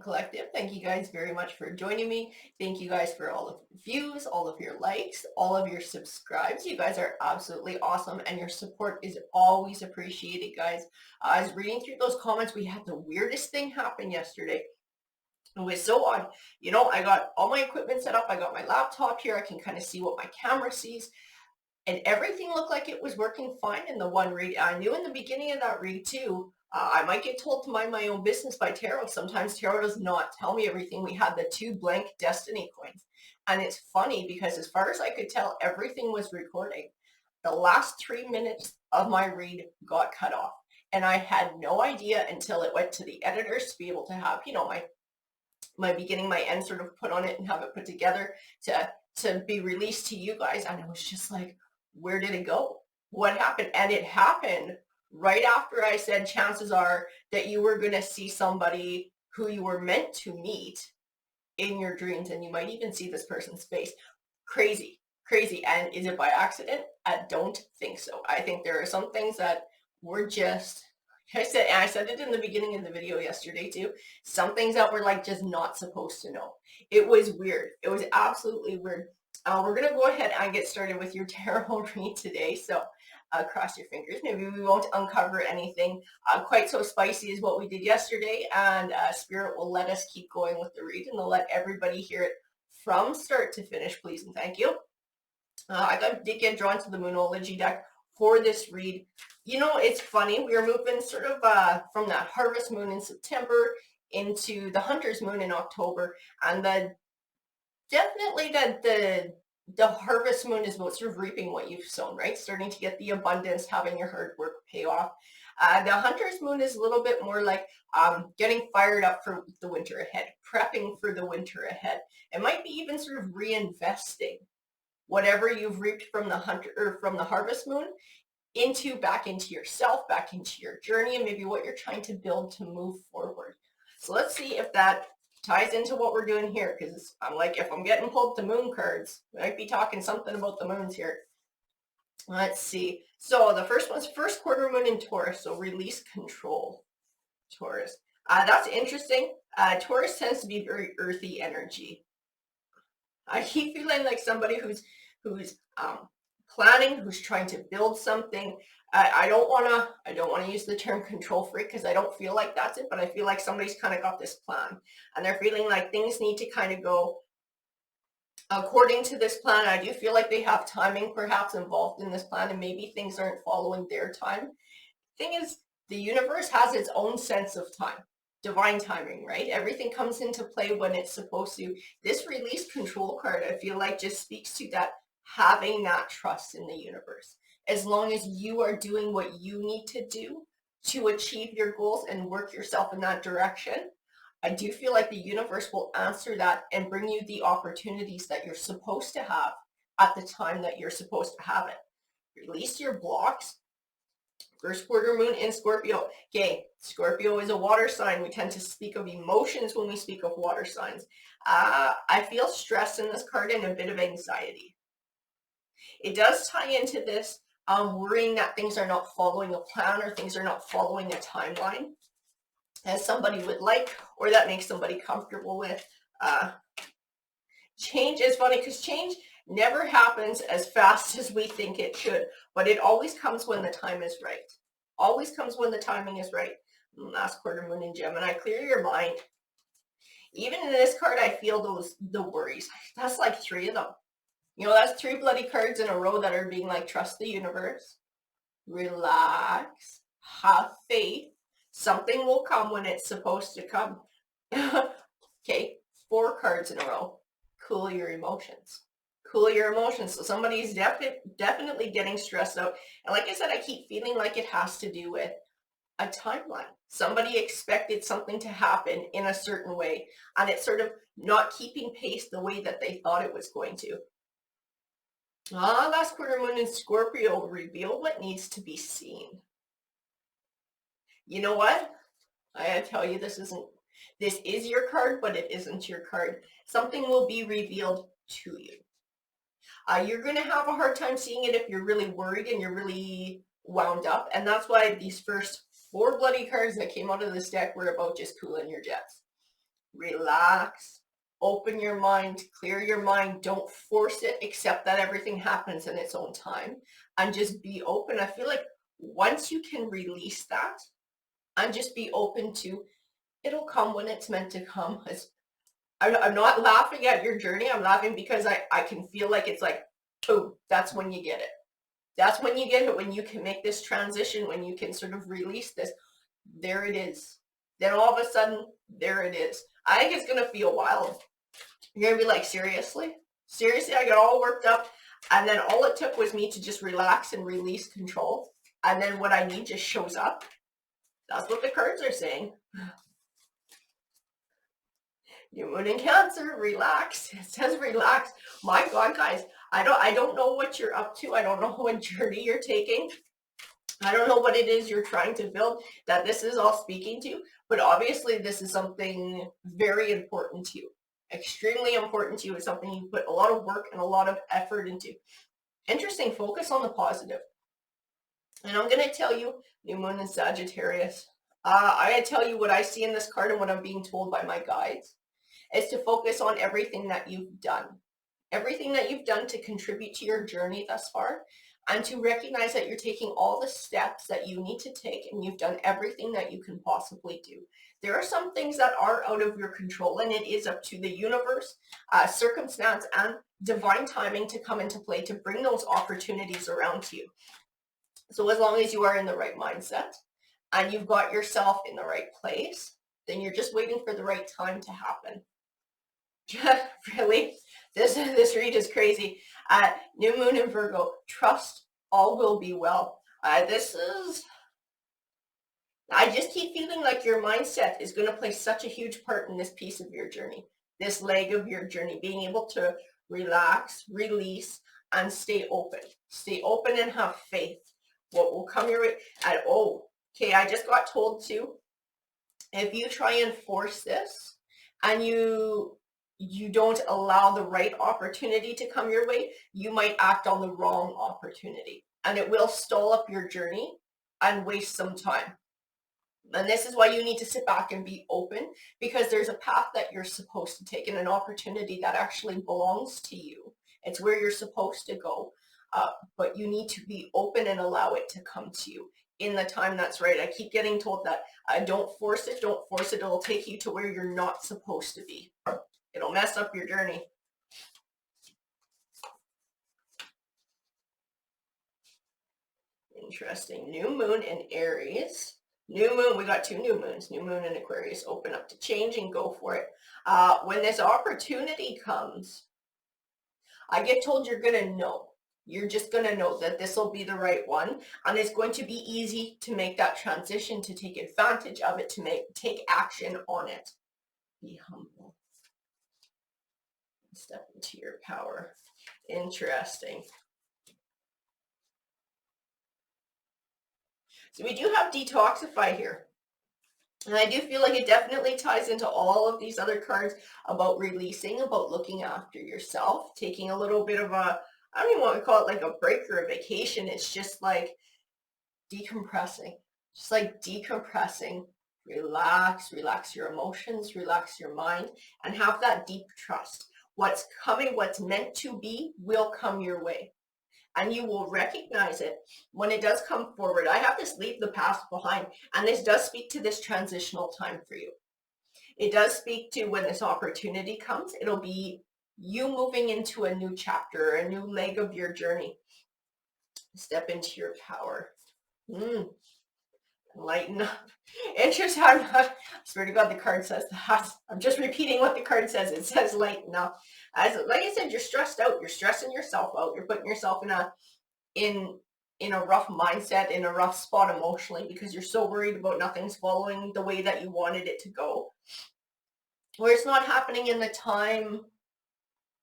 Collective. Thank you guys very much for joining me. Thank you guys for all of your views, all of your likes, all of your subscribes. You guys are absolutely awesome and your support is always appreciated, guys. I was reading through those comments. We had the weirdest thing happen yesterday. It was so odd. I got all my equipment set up. I got my laptop here. I can kind of see what my camera sees. And everything looked like it was working fine in the one read. I knew in the beginning of that read too, I might get told to mind my own business by tarot. Sometimes tarot does not tell me everything. We had the 2 blank destiny coins. And it's funny because as far as I could tell, everything was recording. The last 3 minutes of my read got cut off. And I had no idea until it went to the editors to be able to have, my beginning, my end sort of put on it and have it put together to be released to you guys. And I was just like, where did it go? What happened? And it happened right after I said chances are that you were going to see somebody who you were meant to meet in your dreams, and you might even see this person's face. Crazy, crazy. And is it by accident? I don't think so. I think there are some things that were just, I said it in the beginning of the video yesterday too, some things that we're like just not supposed to know. It was weird. It was absolutely weird. We're going to go ahead and get started with your tarot read today. So cross your fingers. Maybe we won't uncover anything quite so spicy as what we did yesterday. And Spirit will let us keep going with the read, and they'll let everybody hear it from start to finish, please and thank you. I did get drawn to the Moonology deck for this read. It's funny. We are moving sort of from that harvest moon in September into the hunter's moon in October. And definitely the harvest moon is about sort of reaping what you've sown, right? Starting to get the abundance, having your hard work pay off. The hunter's moon is a little bit more like getting fired up for the winter ahead, prepping for the winter ahead. It might be even sort of reinvesting whatever you've reaped from the harvest moon back into yourself, back into your journey, and maybe what you're trying to build to move forward. So let's see if that ties into what we're doing here, because I'm like, if I'm getting pulled to moon cards, we might be talking something about the moons here. Let's see. So the first one's first quarter moon in Taurus, so release control, Taurus. That's interesting. Taurus tends to be very earthy energy. I keep feeling like somebody who's planning, who's trying to build something. I don't want to use the term control freak because I don't feel like that's it, but I feel like somebody's kind of got this plan and they're feeling like things need to kind of go according to this plan. I do feel like they have timing perhaps involved in this plan, and maybe things aren't following their time. Thing is, the universe has its own sense of time, divine timing, right? Everything comes into play when it's supposed to. This release control card, I feel like, just speaks to that, having that trust in the universe. As long as you are doing what you need to do to achieve your goals and work yourself in that direction, I do feel like the universe will answer that and bring you the opportunities that you're supposed to have at the time that you're supposed to have it. Release your blocks. First quarter moon in Scorpio. Okay, Scorpio is a water sign. We tend to speak of emotions when we speak of water signs. I feel stress in this card and a bit of anxiety. It does tie into this worrying that things are not following a plan or things are not following a timeline as somebody would like, or that makes somebody comfortable with. Change is funny because change never happens as fast as we think it should, but it always comes when the time is right. Always comes when the timing is right. Last quarter moon in Gemini, clear your mind. Even in this card, I feel the worries. That's like 3 of them. That's 3 bloody cards in a row that are being like, trust the universe, relax, have faith. Something will come when it's supposed to come. Okay, 4 cards in a row. Cool your emotions. Cool your emotions. So somebody's definitely getting stressed out. And like I said, I keep feeling like it has to do with a timeline. Somebody expected something to happen in a certain way, and it's sort of not keeping pace the way that they thought it was going to. Last quarter moon in Scorpio, reveal what needs to be seen. You know what? I tell you, this is your card, but it isn't your card. Something will be revealed to you. You're going to have a hard time seeing it if you're really worried and you're really wound up. And that's why these first 4 bloody cards that came out of this deck were about just cooling your jets. relax, open your mind, clear your mind. Don't force it. Accept that everything happens in its own time and just be open. I feel like once you can release that and just be open to, it'll come when it's meant to come. I'm not laughing at your journey. I'm laughing because I can feel like it's like, oh, that's when you get it. That's when you get it, when you can make this transition, when you can sort of release this. There it is. Then all of a sudden, there it is. I think it's going to feel wild. You're going to be like, seriously? Seriously? I got all worked up. And then all it took was me to just relax and release control. And then what I need just shows up. That's what the cards are saying. New moon in Cancer, relax. It says relax. My God, guys, I don't know what you're up to. I don't know what journey you're taking. I don't know what it is you're trying to build that this is all speaking to, but obviously this is something very important to you, extremely important to you. It's something you put a lot of work and a lot of effort into. Interesting, focus on the positive. And I'm going to tell you, new moon in Sagittarius, I'm going to tell you what I see in this card and what I'm being told by my guides is to focus on everything that you've done. Everything that you've done to contribute to your journey thus far, and to recognize that you're taking all the steps that you need to take and you've done everything that you can possibly do. There are some things that are out of your control, and it is up to the universe, circumstance, and divine timing to come into play to bring those opportunities around to you. So as long as you are in the right mindset and you've got yourself in the right place, then you're just waiting for the right time to happen. Really? This read is crazy. New moon in Virgo, trust all will be well. I just keep feeling like your mindset is going to play such a huge part in this piece of your journey, this leg of your journey, being able to relax, release, and stay open. Stay open and have faith. What will come your way? And okay, I just got told to, if you try and force this and you don't allow the right opportunity to come your way, you might act on the wrong opportunity and it will stall up your journey and waste some time. And this is why you need to sit back and be open, because there's a path that you're supposed to take and an opportunity that actually belongs to you. It's where you're supposed to go, but you need to be open and allow it to come to you in the time that's right. I keep getting told that don't force it, don't force it. It'll take you to where you're not supposed to be. It'll mess up your journey. Interesting. New moon in Aries. New moon, we got 2 new moons. New moon in Aquarius. Open up to change and go for it. When this opportunity comes, I get told you're going to know. You're just going to know that this will be the right one. And it's going to be easy to make that transition, to take advantage of it, to take action on it. Be humble. Step into your power. Interesting. So we do have Detoxify here. And I do feel like it definitely ties into all of these other cards about releasing, about looking after yourself, taking a little bit of a, I don't even want to call it like a break or a vacation. It's just like decompressing, just like decompressing. Relax your emotions, relax your mind, and have that deep trust. What's coming, what's meant to be, will come your way. And you will recognize it when it does come forward. I have this leave the past behind, and this does speak to this transitional time for you. It does speak to when this opportunity comes, it'll be you moving into a new chapter, a new leg of your journey. Step into your power. Lighten up. Interesting. I swear to God, the card says that. I'm just repeating what the card says. It says lighten up. Like I said, you're stressed out. You're stressing yourself out. You're putting yourself in a rough mindset, in a rough spot emotionally, because you're so worried about nothing's following the way that you wanted it to go. Where it's not happening in the time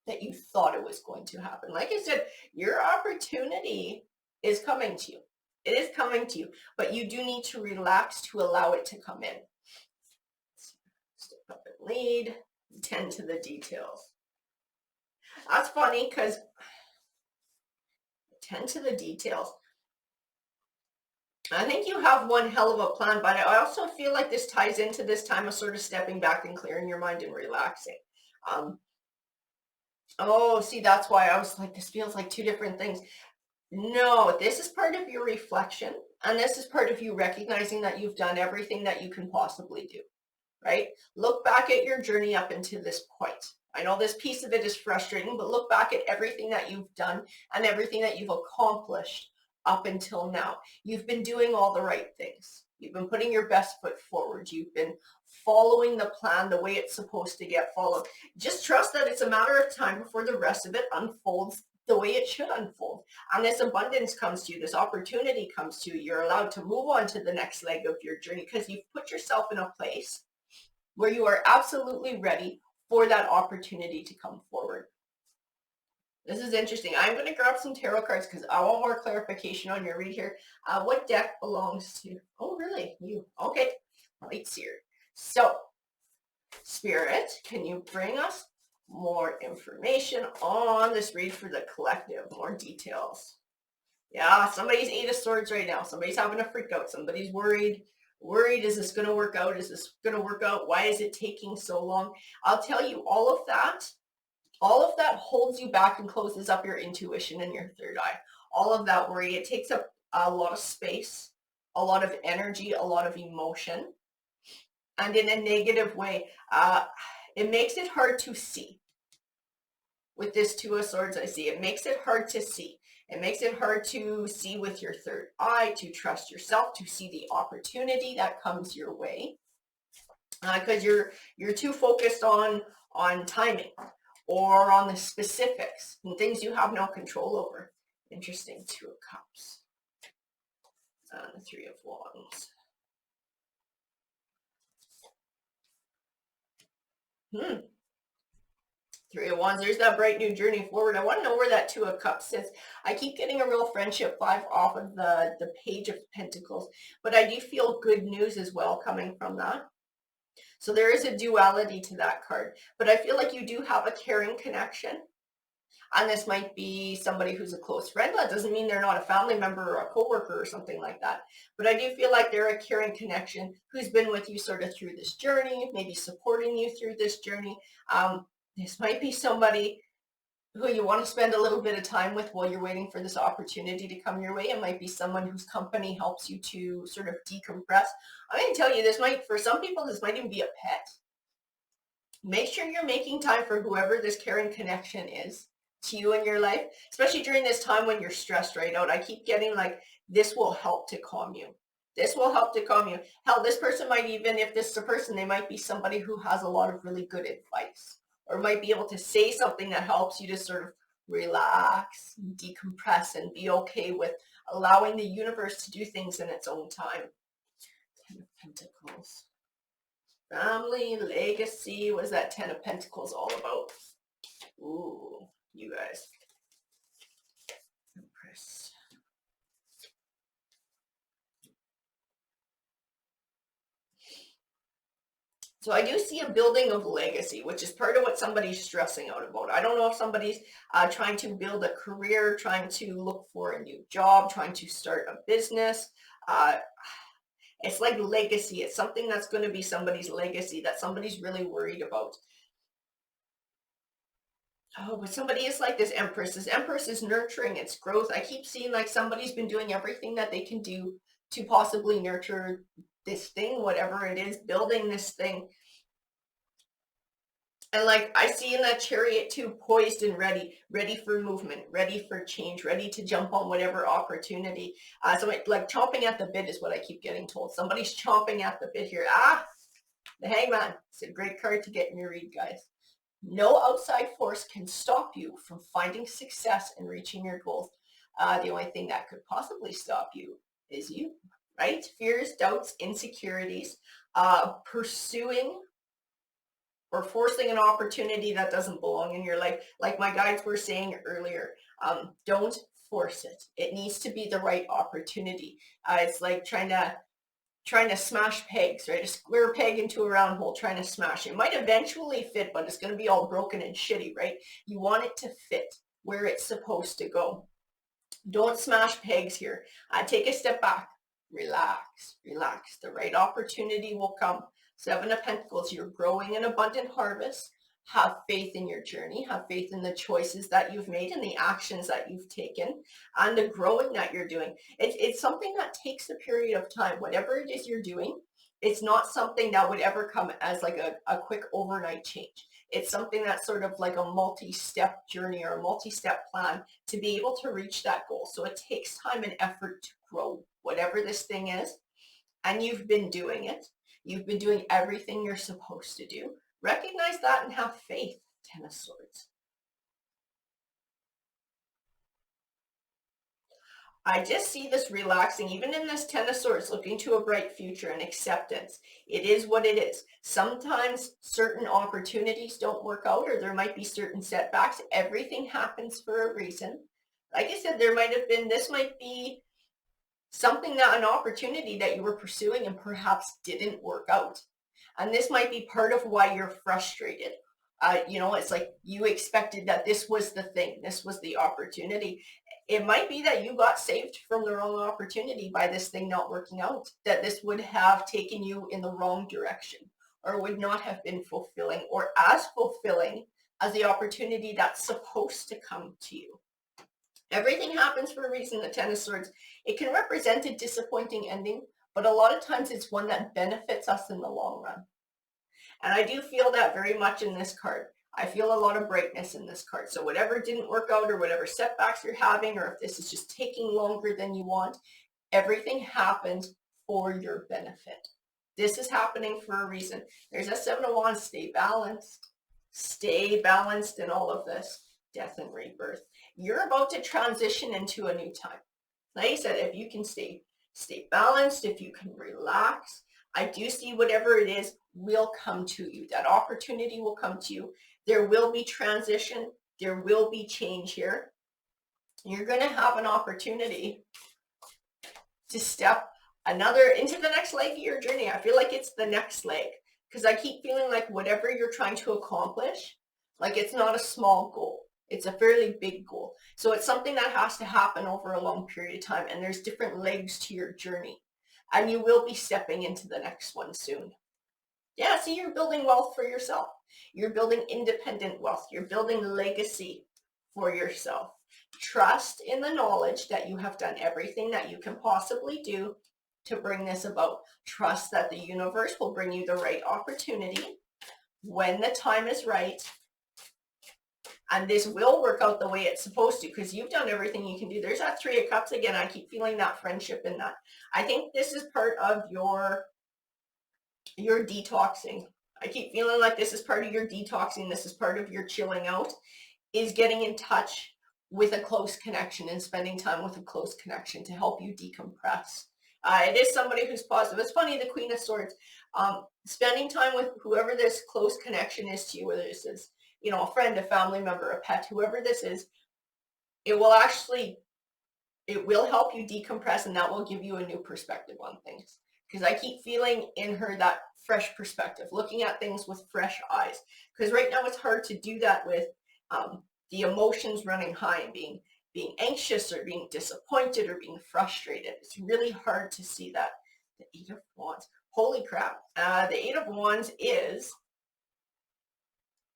that you thought it was going to happen. Like I said, your opportunity is coming to you. It is coming to you, but you do need to relax to allow it to come in. Step up and lead, tend to the details. That's funny because tend to the details. I think you have one hell of a plan, but I also feel like this ties into this time of sort of stepping back and clearing your mind and relaxing. Um, oh, see, that's why I was like, this feels like two different things. No, this is part of your reflection, and this is part of you recognizing that you've done everything that you can possibly do, right? Look back at your journey up until this point. I know this piece of it is frustrating, but look back at everything that you've done and everything that you've accomplished up until now. You've been doing all the right things. You've been putting your best foot forward. You've been following the plan the way it's supposed to get followed. Just trust that it's a matter of time before the rest of it unfolds the way it should unfold. And this abundance comes to you, this opportunity comes to you. You're allowed to move on to the next leg of your journey because you've put yourself in a place where you are absolutely ready for that opportunity to come forward. This is interesting. I'm going to grab some tarot cards because I want more clarification on your read here. What deck belongs to? Oh, really? You? Okay. Light Seer. So, Spirit, can you bring us more information on this read for the collective? More details. Yeah, somebody's Eight of Swords right now. Somebody's having a freak out. Somebody's worried. Worried, is this going to work out? Is this going to work out? Why is it taking so long? I'll tell you, all of that holds you back and closes up your intuition and your third eye. All of that worry, it takes up a lot of space, a lot of energy, a lot of emotion. And in a negative way, it makes it hard to see. With this Two of Swords, I see it makes it hard to see. It makes it hard to see with your third eye, to trust yourself, to see the opportunity that comes your way, because you're too focused on timing or on the specifics and things you have no control over. Interesting. Two of Cups and the Three of Wands. Three of Wands, there's that bright new journey forward. I want to know where that Two of Cups sits. I keep getting a real friendship vibe off of the Page of Pentacles, but I do feel good news as well coming from that. So there is a duality to that card, but I feel like you do have a caring connection. And this might be somebody who's a close friend. That doesn't mean they're not a family member or a coworker or something like that. But I do feel like they're a caring connection who's been with you sort of through this journey, maybe supporting you through this journey. This might be somebody who you want to spend a little bit of time with while you're waiting for this opportunity to come your way. It might be someone whose company helps you to sort of decompress. I'm going to tell you, for some people, this might even be a pet. Make sure you're making time for whoever this caring connection is to you in your life, especially during this time when you're stressed right out. I keep getting like, this will help to calm you. This will help to calm you. Hell, this person might even, if this is a person, they might be somebody who has a lot of really good advice, or might be able to say something that helps you to sort of relax, decompress, and be okay with allowing the universe to do things in its own time. Ten of Pentacles. Family, legacy. What is that Ten of Pentacles all about? Ooh, you guys. Empress. So I do see a building of legacy, which is part of what somebody's stressing out about. I don't know if somebody's trying to build a career, trying to look for a new job, trying to start a business. It's like legacy. It's something that's going to be somebody's legacy that somebody's really worried about. Oh, but somebody is like this Empress. This Empress is nurturing its growth. I keep seeing like somebody's been doing everything that they can do to possibly nurture this thing, whatever it is, building this thing. And like I see in that Chariot too, poised and ready for movement, ready for change, ready to jump on whatever opportunity. So like chomping at the bit is what I keep getting told. Somebody's chomping at the bit here. The Hangman. It's a great card to get in your read, guys. No outside force can stop you from finding success and reaching your goals. The only thing that could possibly stop you is you, right? Fears, doubts, insecurities, pursuing or forcing an opportunity that doesn't belong in your life. Like my guides were saying earlier, don't force it. It needs to be the right opportunity. It's like trying to smash pegs, right? A square peg into a round hole, trying to smash. It might eventually fit, but it's going to be all broken and shitty, right? You want it to fit where it's supposed to go. Don't smash pegs here. Take a step back. Relax, relax. The right opportunity will come. Seven of Pentacles, you're growing an abundant harvest. Have faith in your journey. Have faith in the choices that you've made and the actions that you've taken and the growing that you're doing. It's something that takes a period of time. Whatever it is you're doing, it's not something that would ever come as like a quick overnight change. It's something that's sort of like a multi-step journey or a multi-step plan to be able to reach that goal. So it takes time and effort to grow whatever this thing is. And you've been doing it. You've been doing everything you're supposed to do. Recognize that and have faith. Ten of Swords. I just see this relaxing, even in this Ten of Swords, looking to a bright future and acceptance. It is what it is. Sometimes certain opportunities don't work out, or there might be certain setbacks. Everything happens for a reason. Like I said, this might be something that an opportunity that you were pursuing and perhaps didn't work out. And this might be part of why you're frustrated. It's like you expected that this was the thing, this was the opportunity. It might be that you got saved from the wrong opportunity by this thing not working out, that this would have taken you in the wrong direction or would not have been fulfilling or as fulfilling as the opportunity that's supposed to come to you. Everything happens for a reason, the Ten of Swords. It can represent a disappointing ending, but a lot of times it's one that benefits us in the long run. And I do feel that very much in this card. I feel a lot of brightness in this card. So whatever didn't work out or whatever setbacks you're having, or if this is just taking longer than you want, everything happens for your benefit. This is happening for a reason. There's a Seven of Wands. Stay balanced. Stay balanced in all of this. Death and rebirth. You're about to transition into a new time. Like I said, if you can stay balanced, if you can relax, I do see whatever it is will come to you. That opportunity will come to you. There will be transition. There will be change here. You're going to have an opportunity to step into the next leg of your journey. I feel like it's the next leg because I keep feeling like whatever you're trying to accomplish, like it's not a small goal. It's a fairly big goal. So it's something that has to happen over a long period of time. And there's different legs to your journey. And you will be stepping into the next one soon. Yeah, see, you're building wealth for yourself. You're building independent wealth. You're building legacy for yourself. Trust in the knowledge that you have done everything that you can possibly do to bring this about. Trust that the universe will bring you the right opportunity when the time is right. And this will work out the way it's supposed to because you've done everything you can do. There's that Three of Cups again. I keep feeling that friendship in that. I think this is part of your detoxing. I keep feeling like this is part of your detoxing. This is part of your chilling out, is getting in touch with a close connection and spending time with a close connection to help you decompress. It is somebody who's positive. It's funny, the Queen of Swords, spending time with whoever this close connection is to you, whether this is, a friend, a family member, a pet, whoever this is, it will help you decompress, and that will give you a new perspective on things. Because I keep feeling in her that fresh perspective, looking at things with fresh eyes. Because right now it's hard to do that with the emotions running high and being anxious or being disappointed or being frustrated. It's really hard to see that. The Eight of Wands. Holy crap. The Eight of Wands is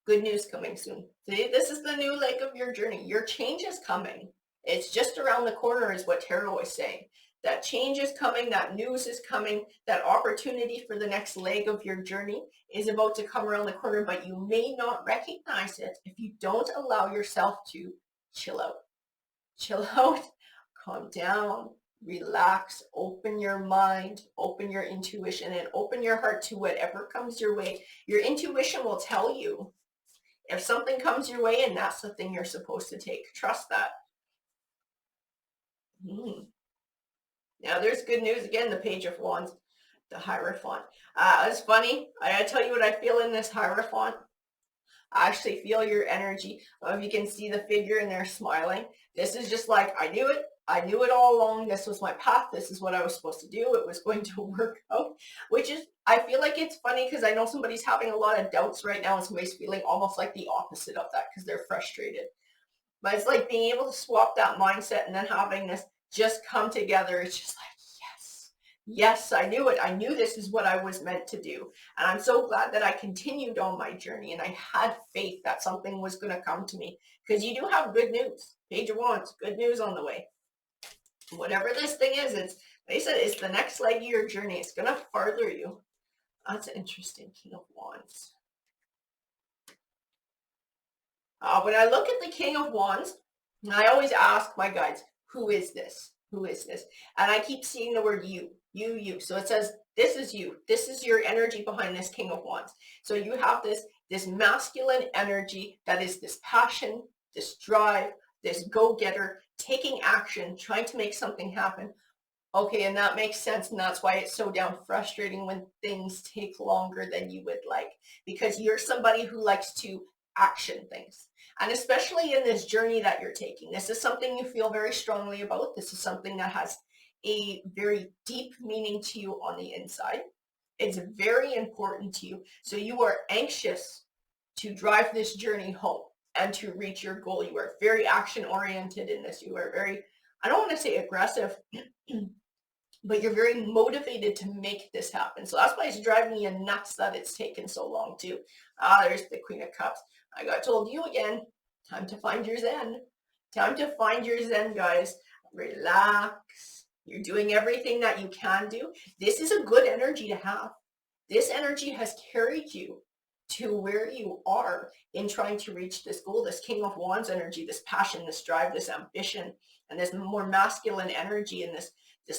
good news coming soon. See, this is the new leg of your journey. Your change is coming. It's just around the corner is what Tarot is saying. That change is coming. That news is coming. That opportunity for the next leg of your journey is about to come around the corner, but you may not recognize it if you don't allow yourself to chill out. Chill out, calm down, relax, open your mind, open your intuition, and open your heart to whatever comes your way. Your intuition will tell you if something comes your way and that's the thing you're supposed to take. Trust that. Now there's good news again, the Page of Wands, the Hierophant. It's funny. I gotta tell you what I feel in this Hierophant. I actually feel your energy. If you can see the figure in there smiling. This is just like, I knew it. I knew it all along. This was my path. This is what I was supposed to do. It was going to work out, which is, I feel like it's funny because I know somebody's having a lot of doubts right now and somebody's feeling almost like the opposite of that because they're frustrated. But it's like being able to swap that mindset and then having this just come together. It's just like, yes, Yes, I knew it. I knew this is what I was meant to do. And I'm so glad that I continued on my journey and I had faith that something was going to come to me. Because you do have good news. Page of Wands, good news on the way. Whatever this thing is, they said it's the next leg of your journey. It's going to further you. That's interesting, King of Wands. When I look at the King of Wands, I always ask my guides, who is this? Who is this? And I keep seeing the word you, you. So it says, this is you. This is your energy behind this King of Wands. So you have this masculine energy that is this passion, this drive, this go-getter, taking action, trying to make something happen. Okay, and that makes sense, and that's why it's so damn frustrating when things take longer than you would like, because you're somebody who likes to action things. And especially in this journey that you're taking, this is something you feel very strongly about. This is something that has a very deep meaning to you on the inside. It's very important to you. So you are anxious to drive this journey home and to reach your goal. You are very action oriented in this. You are very, I don't want to say aggressive, but you're very motivated to make this happen. So that's why it's driving you nuts that it's taken so long too. There's the Queen of Cups. I got told you again, time to find your Zen. Time to find your Zen, guys. Relax. You're doing everything that you can do. This is a good energy to have. This energy has carried you to where you are in trying to reach this goal, this King of Wands energy, this passion, this drive, this ambition, and this more masculine energy and this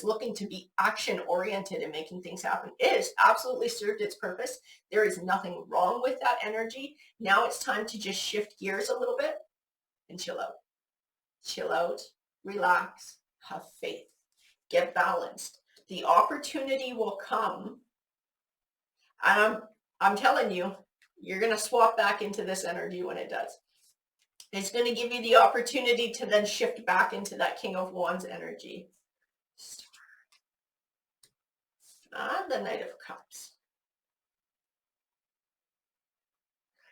looking to be action oriented and making things happen. It has absolutely served its purpose. There is nothing wrong with that energy. Now it's time to just shift gears a little bit and chill out. Chill out, relax, have faith, get balanced. The opportunity will come, and I'm telling you, you're going to swap back into this energy when it does. It's going to give you the opportunity to then shift back into that King of Wands energy. The Knight of Cups.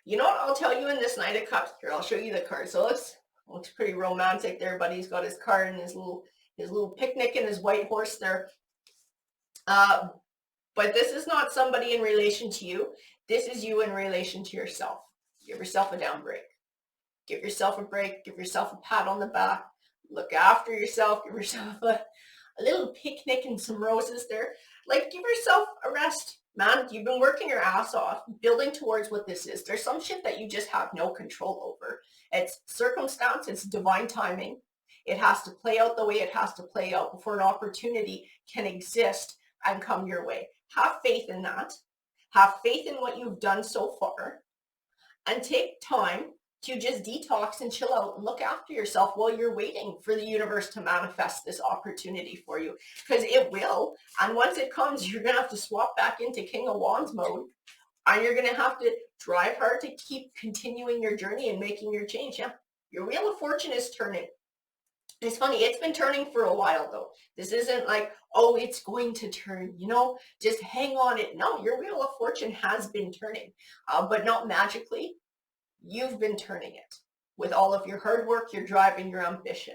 You know what I'll tell you in this Knight of Cups? Here, I'll show you the card. So it looks pretty romantic there, but he's got his card and his little picnic and his white horse there. But this is not somebody in relation to you. This is you in relation to yourself. Give yourself a down break. Give yourself a break. Give yourself a pat on the back. Look after yourself. Give yourself a little picnic and some roses there. Like, give yourself a rest, man. You've been working your ass off, building towards what this is. There's some shit that you just have no control over. It's circumstance, it's divine timing. It has to play out the way it has to play out before an opportunity can exist and come your way. Have faith in that. Have faith in what you've done so far. And take time to just detox and chill out and look after yourself while you're waiting for the universe to manifest this opportunity for you, because it will. And once it comes, you're going to have to swap back into King of Wands mode, and you're going to have to drive hard to keep continuing your journey and making your change. Yeah, your Wheel of Fortune is turning. It's funny, it's been turning for a while though. This isn't like, oh, it's going to turn, just hang on it. No, your Wheel of Fortune has been turning, but not magically. You've been turning it with all of your hard work, your drive, and your ambition.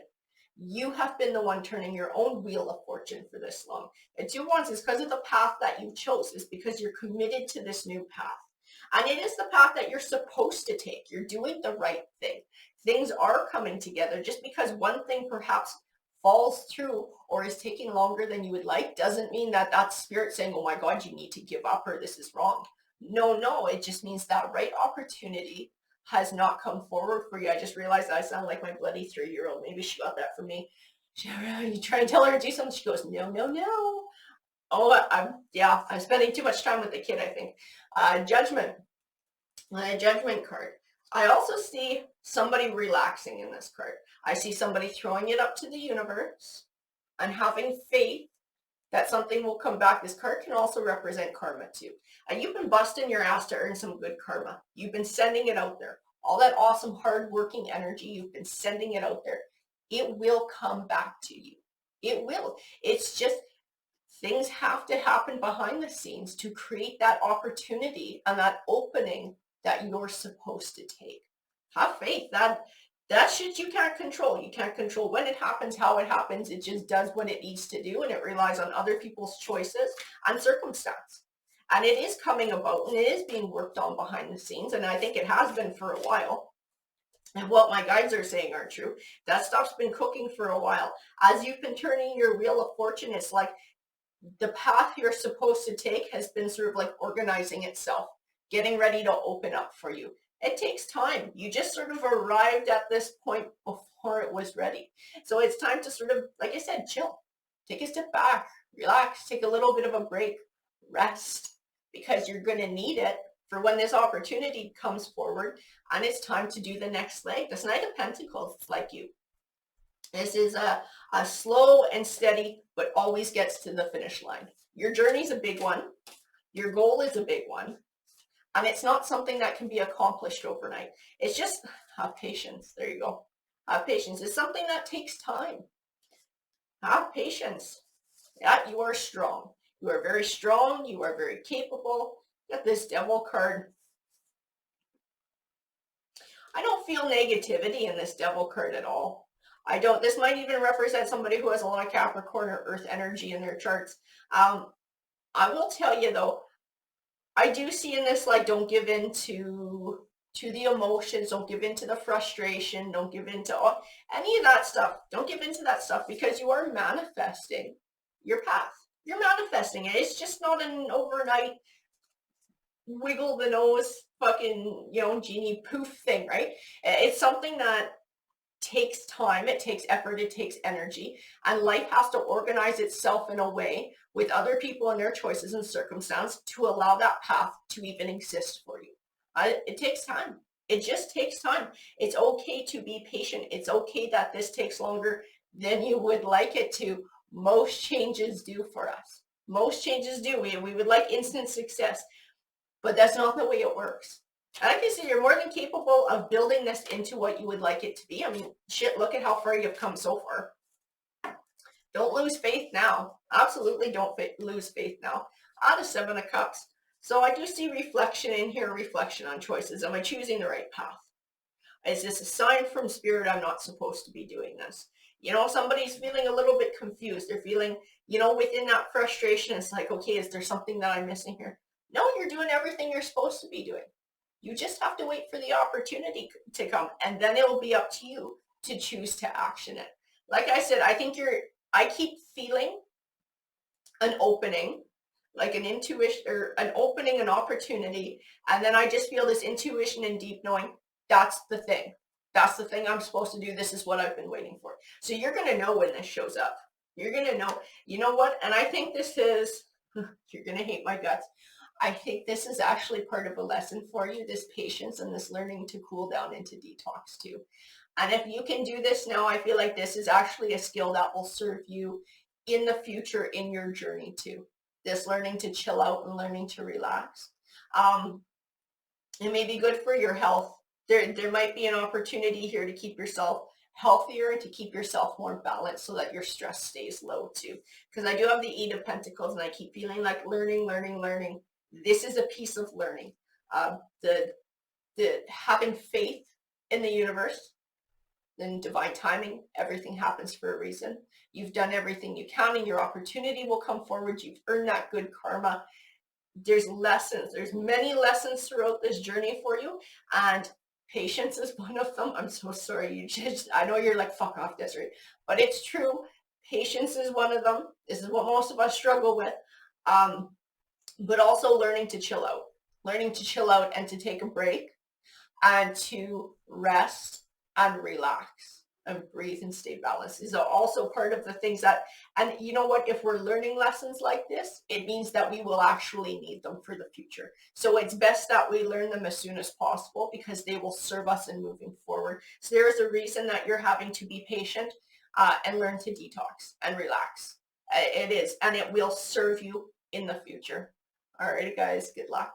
You have been the one turning your own Wheel of Fortune for this long. And Two Wands is because of the path that you chose. It's because you're committed to this new path. And it is the path that you're supposed to take. You're doing the right thing. Things are coming together. Just because one thing perhaps falls through or is taking longer than you would like doesn't mean that that's spirit saying, oh my God, you need to give up or this is wrong. No, it just means that right opportunity has not come forward for you. I just realized I sound like my bloody 3-year-old. Maybe she got that from me. You try and tell her to do something. She goes, no. Oh, I'm spending too much time with the kid, I think. Judgment. My Judgment card. I also see somebody relaxing in this card. I see somebody throwing it up to the universe and having faith that something will come back. This card can also represent karma too. And you've been busting your ass to earn some good karma. You've been sending it out there. All that awesome, hard-working energy, you've been sending it out there. It will come back to you. It will. It's just things have to happen behind the scenes to create that opportunity and that opening that you're supposed to take. Have faith that That shit you can't control. You can't control when it happens, how it happens. It just does what it needs to do, and it relies on other people's choices and circumstance. And it is coming about, and it is being worked on behind the scenes, and I think it has been for a while. And what my guides are saying are true. That stuff's been cooking for a while. As you've been turning your wheel of fortune, it's like the path you're supposed to take has been sort of like organizing itself, getting ready to open up for you. It takes time. You just sort of arrived at this point before it was ready. So it's time to sort of, like I said, chill. Take a step back, relax, take a little bit of a break, rest, because you're going to need it for when this opportunity comes forward and it's time to do the next leg. This Knight of Pentacles, it's like you. This is a slow and steady, but always gets to the finish line. Your journey's a big one. Your goal is a big one. And it's not something that can be accomplished overnight. It's just have patience. There you go. Have patience. It's something that takes time. Have patience. Yeah, you are strong. You are very strong. You are very capable. Get this Devil card. I don't feel negativity in this Devil card at all. I don't. This might even represent somebody who has a lot of Capricorn or Earth energy in their charts. I will tell you though, I do see in this, like, don't give in to the emotions, don't give in to the frustration, don't give in to any of that stuff. Don't give in to that stuff, because you are manifesting your path. You're manifesting it. It's just not an overnight wiggle the nose fucking, genie poof thing, right? It's something that takes time, it takes effort, it takes energy, and life has to organize itself in a way with other people and their choices and circumstance to allow that path to even exist for you. It takes time. It just takes time. It's okay to be patient. It's okay that this takes longer than you would like it to. Most changes do for us. Most changes do. We would like instant success, but that's not the way it works. And like I said, you're more than capable of building this into what you would like it to be. I mean, shit, look at how far you've come so far. Don't lose faith now. Absolutely don't lose faith now. The 7 of Cups. So I do see reflection in here, reflection on choices. Am I choosing the right path? Is this a sign from spirit I'm not supposed to be doing this? Somebody's feeling a little bit confused. They're feeling, within that frustration, it's like, okay, is there something that I'm missing here? No, you're doing everything you're supposed to be doing. You just have to wait for the opportunity to come, and then it will be up to you to choose to action it. Like I said, I keep feeling an opening, like an intuition or an opening, an opportunity. And then I just feel this intuition and deep knowing that's the thing. That's the thing I'm supposed to do. This is what I've been waiting for. So you're going to know when this shows up. You're going to know, you know what? And I think this is, you're going to hate my guts. I think this is actually part of a lesson for you, this patience and this learning to cool down into detox too. And if you can do this now, I feel like this is actually a skill that will serve you in the future in your journey too. This learning to chill out and learning to relax. It may be good for your health. There might be an opportunity here to keep yourself healthier and to keep yourself more balanced so that your stress stays low too. Because I do have the 8 of Pentacles and I keep feeling like learning. This is a piece of learning. The having faith in the universe, in divine timing, everything happens for a reason. You've done everything you can and your opportunity will come forward. You've earned that good karma. There's lessons. There's many lessons throughout this journey for you. And patience is one of them. I'm so sorry. I know you're like, fuck off, Desiree. But it's true. Patience is one of them. This is what most of us struggle with. But also learning to chill out and to take a break and to rest and relax and breathe and stay balanced is also part of the things that, and you know what, if we're learning lessons like this, it means that we will actually need them for the future. So it's best that we learn them as soon as possible because they will serve us in moving forward. So there is a reason that you're having to be patient and learn to detox and relax. It is, and it will serve you in the future. All right, guys, good luck.